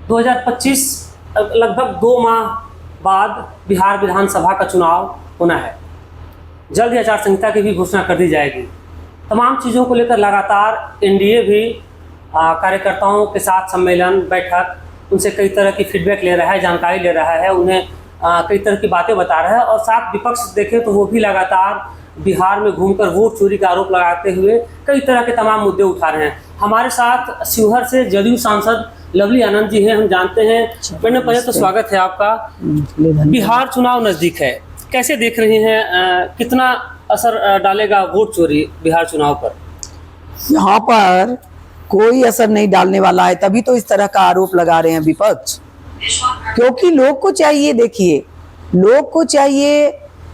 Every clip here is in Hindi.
2025 लगभग 2 माह बाद बिहार विधानसभा का चुनाव होना है। जल्द ही आचार संहिता की भी घोषणा कर दी जाएगी। तमाम चीज़ों को लेकर लगातार एनडीए भी कार्यकर्ताओं के साथ सम्मेलन, बैठक, उनसे कई तरह की फीडबैक ले रहा है, जानकारी ले रहा है, उन्हें कई तरह की बातें बता रहा है। और साथ विपक्ष देखें तो वो भी लगातार बिहार में घूमकर वोट चोरी का आरोप लगाते हुए कई तरह के तमाम मुद्दे उठा रहे हैं। हमारे साथ शिवहर से जदयू सांसद लवली आनंद जी हैं, हम जानते हैं। मैंने पहले तो स्वागत है आपका। बिहार चुनाव नज़दीक है, कैसे देख रही हैं, कितना असर डालेगा वोट चोरी बिहार चुनाव पर? यहाँ पर कोई असर नहीं डालने वाला है, तभी तो इस तरह का आरोप लगा रहे हैं विपक्ष। क्योंकि लोग को चाहिए, देखिए, लोग को चाहिए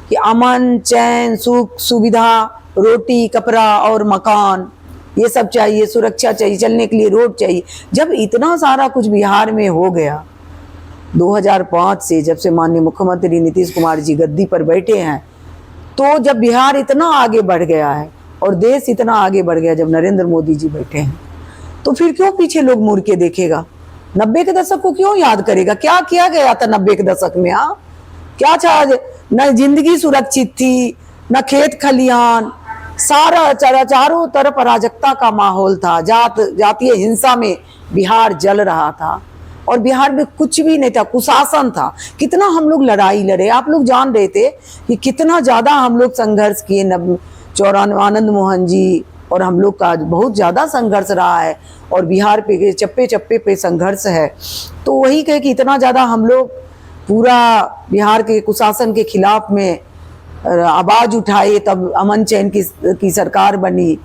कि अमन, चैन, सुख, सुविधा, रोटी, कपड़ा और मकान, ये सब चाहिए, सुरक्षा चाहिए, चलने के लिए रोड चाहिए। जब इतना सारा कुछ बिहार में हो गया 2005 से, जब से माननीय मुख्यमंत्री नीतीश कुमार जी गद्दी पर बैठे हैं, तो जब बिहार इतना आगे बढ़ गया है और देश इतना आगे बढ़ गया, जब नरेंद्र मोदी जी बैठे हैं, तो फिर क्यों पीछे लोग मुड़ के देखेगा? 90 के दशक को क्यों याद करेगा? क्या किया गया था 90 के दशक में? क्या था? न जिंदगी सुरक्षित थी, न खेत खलियान, सारा चारों तरफ अराजकता का माहौल था, जातीय हिंसा में बिहार जल रहा था और बिहार में कुछ भी नहीं था, कुशासन था। कितना हम लोग लड़ाई लड़े, आप लोग जान रहे थे कि कितना ज्यादा हम लोग संघर्ष किए। 94 आनंद मोहन जी और हम लोग का बहुत ज़्यादा संघर्ष रहा है और बिहार पे चप्पे चप्पे पे संघर्ष है। तो वही कहे कि इतना ज़्यादा हम लोग पूरा बिहार के कुशासन के खिलाफ में आवाज़ उठाए, तब अमन चैन की सरकार बनी,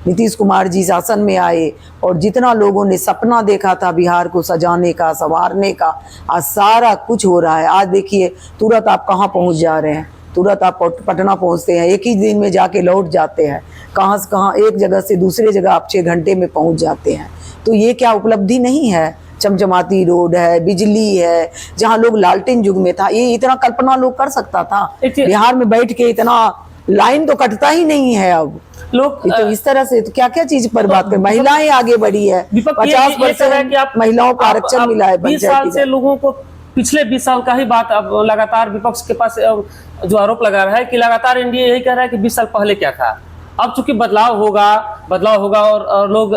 नीतीश कुमार जी शासन में आए और जितना लोगों ने सपना देखा था बिहार को सजाने का, संवारने का, आज सारा कुछ हो रहा है। आज देखिए तुरंत आप कहाँ पहुँच जा रहे हैं, तुरंत आप पटना पहुंचते हैं, एक ही दिन में जाके लौट जाते हैं। कहाँ से कहाँ, एक जगह से दूसरे जगह आप 6 घंटे में पहुंच जाते हैं। तो ये क्या उपलब्धि नहीं है? चमचमाती रोड है, बिजली है, जहाँ लोग लालटेन युग में था, ये इतना कल्पना लोग कर सकता था? बिहार में बैठ के इतना लाइन तो कटता ही नहीं है अब लोग। तो इस तरह से तो क्या क्या चीज पर बात करें। महिलाएं आगे बढ़ी है, 50% महिलाओं को आरक्षण मिला है। 20 साल से लोगों को, पिछले 20 साल का ही बात अब लगातार विपक्ष के पास जो आरोप लगा रहा है कि लगातार एनडीए यही कह रहा है कि 20 साल पहले क्या था। अब चूंकि बदलाव होगा और लोग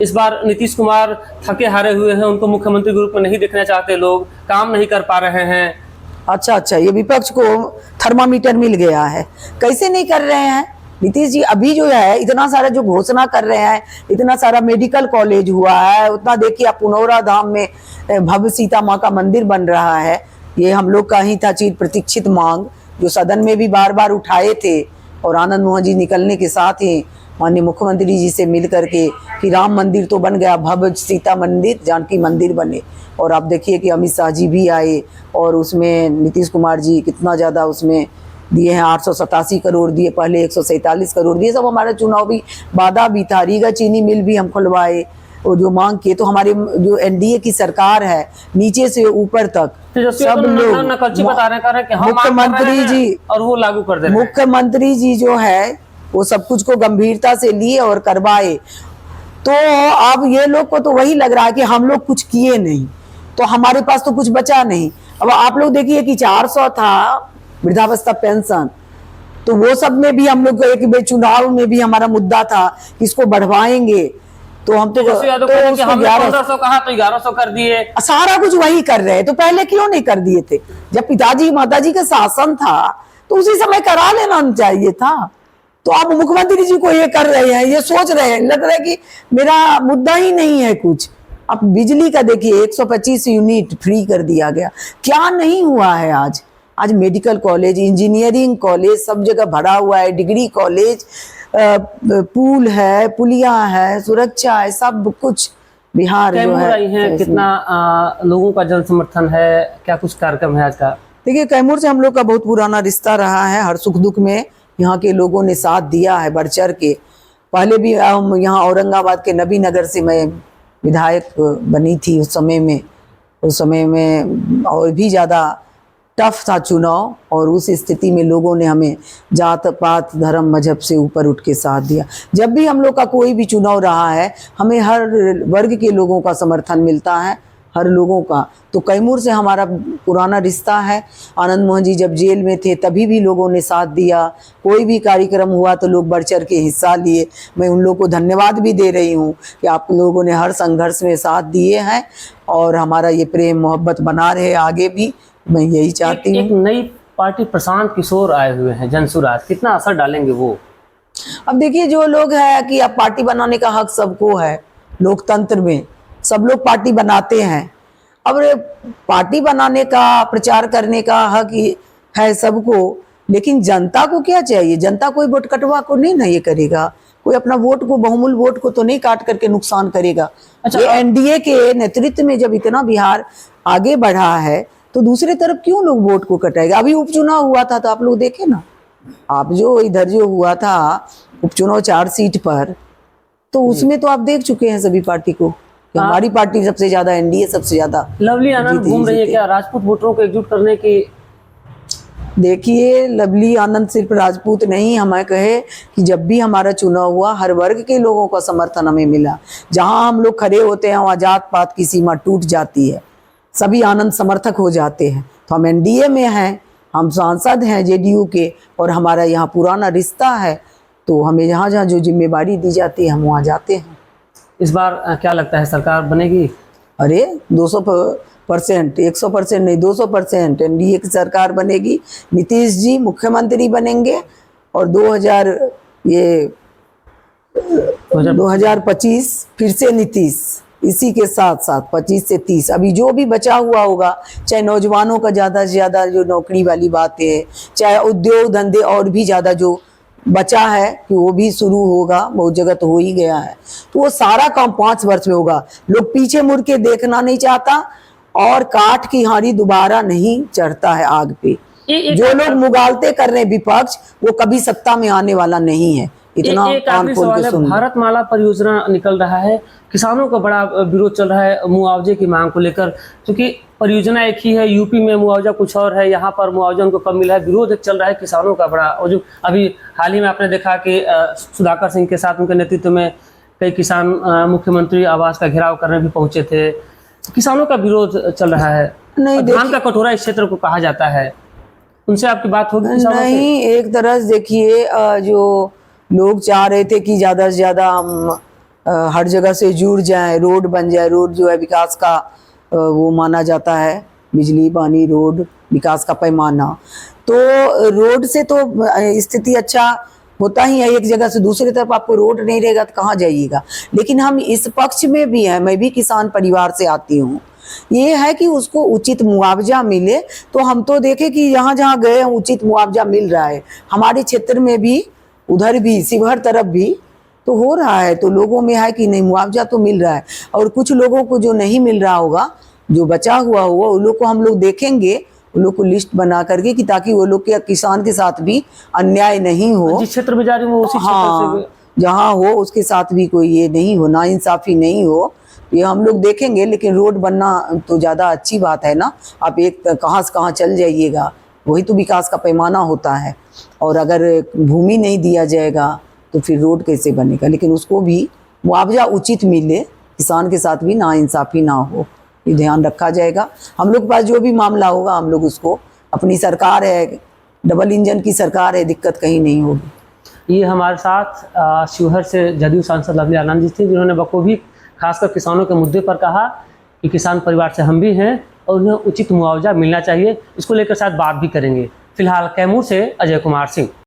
इस बार नीतीश कुमार थके हारे हुए हैं, उनको मुख्यमंत्री के रूप में नहीं देखना चाहते, लोग काम नहीं कर पा रहे हैं। अच्छा, ये विपक्ष को थर्मामीटर मिल गया है। कैसे नहीं कर रहे हैं नीतीश जी? अभी जो है इतना सारा जो घोषणा कर रहे हैं, इतना सारा मेडिकल कॉलेज हुआ है, उतना देखिए आप पुनौरा धाम में भव्य सीता माँ का मंदिर बन रहा है। ये हम लोग का ही था चिर प्रतीक्षित मांग, जो सदन में भी बार बार उठाए थे और आनंद मोहन जी निकलने के साथ ही माननीय मुख्यमंत्री जी से मिल करके कि राम मंदिर तो बन गया, भव्य सीता मंदिर, जानकी मंदिर बने। और आप देखिए कि अमित शाह जी भी आए और उसमें नीतीश कुमार जी कितना ज़्यादा उसमें दिए हैं, 887 करोड़ दिए, पहले 147 करोड़ दिए। सब हमारा चुनावी वादा भी था। रीगा चीनी मिल भी हम खुलवाए और जो मांग किए। तो हमारे जो एनडीए की सरकार है, नीचे से ऊपर तक सब लोग, मुख्यमंत्री जी और वो लागू कर दे, मुख्यमंत्री जी जो है वो सब कुछ को गंभीरता से लिए और करवाए। तो अब ये लोग को तो वही लग रहा है कि हम लोग कुछ किए नहीं, तो हमारे पास तो कुछ बचा नहीं। अब आप लोग देखिए कि 400 था वृद्धावस्था पेंशन, तो वो सब में भी हम लोग एक चुनाव में भी हमारा मुद्दा था कि इसको बढ़वाएंगे। तो हम तो 1500 कहा तो 1100 कर दिए। सारा कुछ वही कर रहे हैं, तो पहले क्यों नहीं कर दिए थे? जब पिताजी माताजी का शासन था तो उसी समय करा लेना चाहिए था। तो अब मुख्यमंत्री जी को ये कर रहे हैं, ये सोच रहे हैं, लग रहा है कि मेरा मुद्दा ही नहीं है कुछ। अब बिजली का देखिए 125 यूनिट फ्री कर दिया गया, क्या नहीं हुआ है? आज मेडिकल कॉलेज, इंजीनियरिंग कॉलेज सब जगह भरा हुआ है, डिग्री कॉलेज, पुल है, पुलिया है, सुरक्षा है, सब कुछ बिहार जो है। कितना लोगों का जन समर्थन है, क्या कुछ कार्यक्रम है आज का? देखिए कैमूर से हम लोग का बहुत पुराना रिश्ता रहा है, हर सुख दुख में यहाँ के लोगों ने साथ दिया है बढ़ चढ़ के। पहले भी हम यहाँ औरंगाबाद के नबी नगर से मैं विधायक बनी थी उस समय में और भी ज़्यादा टफ था चुनाव, और उस स्थिति में लोगों ने हमें जात पात धर्म मजहब से ऊपर उठ के साथ दिया। जब भी हम लोग का कोई भी चुनाव रहा है, हमें हर वर्ग के लोगों का समर्थन मिलता है हर लोगों का। तो कैमूर से हमारा पुराना रिश्ता है। आनंद मोहन जी जब जेल में थे तभी भी लोगों ने साथ दिया, कोई भी कार्यक्रम हुआ तो लोग बढ़ चढ़ के हिस्सा लिए। मैं उन लोगों को धन्यवाद भी दे रही हूँ कि आप लोगों ने हर संघर्ष में साथ दिए हैं और हमारा ये प्रेम मोहब्बत बना रहे आगे भी, मैं यही चाहती हूँ। एक नई पार्टी प्रशांत किशोर आए हुए हैं जनसुराज, कितना असर डालेंगे वो? अब देखिए, जो लोग है कि अब पार्टी बनाने का हक सबको है, लोकतंत्र में सब लोग पार्टी बनाते हैं। अब पार्टी बनाने का, प्रचार करने का हक है सबको, लेकिन जनता को क्या चाहिए? जनता कोई वोट कटवा को नहीं ना ये करेगा, कोई अपना वोट को, बहुमूल्य वोट को तो नहीं काट करके नुकसान करेगा। अच्छा, ये एनडीए के नेतृत्व में जब इतना बिहार आगे बढ़ा है तो दूसरे तरफ क्यों लोग वोट को कटाएगा? अभी उपचुनाव हुआ था तो आप लोग देखे ना, आप जो इधर जो हुआ था उपचुनाव 4 सीट पर, तो उसमें तो आप देख चुके हैं सभी पार्टी को कि हमारी पार्टी सबसे ज्यादा, एनडीए सबसे ज्यादा। लवली आनंद घूम रही है क्या राजपूत वोटरों को एकजुट करने की? देखिए, लवली आनंद सिर्फ राजपूत नहीं, हमें कहे कि जब भी हमारा चुनाव हुआ हर वर्ग के लोगों का समर्थन हमें मिला। जहां हम लोग खड़े होते हैं वहां जात पात की सीमा टूट जाती है, सभी आनंद समर्थक हो जाते हैं। तो हम एनडीए में हैं, हम सांसद हैं जेडीयू के, और हमारा यहाँ पुराना रिश्ता है, तो हमें जहाँ जहाँ जो जिम्मेदारी दी जाती है हम वहाँ जाते हैं। इस बार क्या लगता है सरकार बनेगी? अरे 200%, 100% नहीं, 200% एनडीए की सरकार बनेगी। नीतीश जी मुख्यमंत्री बनेंगे और 2025 फिर से नीतीश, इसी के साथ साथ 25 से 30 अभी जो भी बचा हुआ होगा, चाहे नौजवानों का ज़्यादा से ज़्यादा जो नौकरी वाली बात है, चाहे उद्योग धंधे और भी ज़्यादा जो बचा है कि वो भी शुरू होगा, बहुत जगह तो हो ही गया है। तो वो सारा काम 5 वर्ष में होगा। लोग पीछे मुड़ के देखना नहीं चाहता और काठ की हांडी दोबारा नहीं चढ़ता है आग पे। जो लोग मुगालते कर रहे हैं विपक्ष, वो कभी सत्ता में आने वाला नहीं है। इतना एक आखिरी सवाल है, भारतमाला परियोजना निकल रहा है, किसानों का बड़ा विरोध चल रहा है मुआवजे की मांग को लेकर, क्योंकि परियोजना एक ही है, यूपी में मुआवजा कुछ और है, यहाँ पर मुआवजा उनको कम मिला है, विरोध एक चल रहा है किसानों का बड़ा। और जो अभी हाल ही में आपने देखा कि सुधाकर सिंह के साथ उनके नेतृत्व में कई किसान मुख्यमंत्री आवास का घेराव करने भी पहुंचे थे, किसानों का विरोध चल रहा है। नहीं, धान का कटोरा इस क्षेत्र को कहा जाता है, उनसे आपकी बात होगी? नहीं, एक तरह से देखिए, जो लोग चाह रहे थे कि ज़्यादा से ज़्यादा हम हर जगह से जुड़ जाएं, रोड बन जाए, रोड जो है विकास का वो माना जाता है, बिजली पानी रोड विकास का पैमाना। तो रोड से तो स्थिति अच्छा होता ही है, एक जगह से दूसरी तरफ आपको रोड नहीं रहेगा तो कहाँ जाइएगा। लेकिन हम इस पक्ष में भी हैं, मैं भी किसान परिवार से आती हूँ, ये है कि उसको उचित मुआवजा मिले। तो हम तो देखें कि जहाँ जहाँ गए उचित मुआवजा मिल रहा है, हमारे क्षेत्र में भी, उधर भी, शिवहर तरफ भी तो हो रहा है। तो लोगों में है कि नहीं, मुआवजा तो मिल रहा है। और कुछ लोगों को जो नहीं मिल रहा होगा, जो बचा हुआ होगा, उन लोग को हम लोग देखेंगे, उन लोग को लिस्ट बना करके, कि ताकि वो लोग के किसान के साथ भी अन्याय नहीं हो, जिस क्षेत्र में जा रही हो उसी क्षेत्र से जहाँ हो उसके साथ भी कोई ये नहीं हो, नाइंसाफी नहीं हो, ये हम लोग देखेंगे। लेकिन रोड बनना तो ज़्यादा अच्छी बात है ना। आप एक कहाँ से कहाँ चल जाइएगा, वही तो विकास का पैमाना होता है। और अगर भूमि नहीं दिया जाएगा तो फिर रोड कैसे बनेगा? लेकिन उसको भी मुआवजा उचित मिले, किसान के साथ भी नाइंसाफी ना हो, ये ध्यान रखा जाएगा। हम लोग के पास जो भी मामला होगा, हम लोग उसको, अपनी सरकार है, डबल इंजन की सरकार है, दिक्कत कहीं नहीं होगी। ये हमारे साथ शिवहर से जदयू सांसद लवली आनंद जी थे, जिन्होंने बखूबी खासकर किसानों के मुद्दे पर कहा कि किसान परिवार से हम भी हैं और उन्हें उचित मुआवजा मिलना चाहिए। इसको लेकर शायद बात भी करेंगे। फिलहाल कैमूर से अजय कुमार सिंह।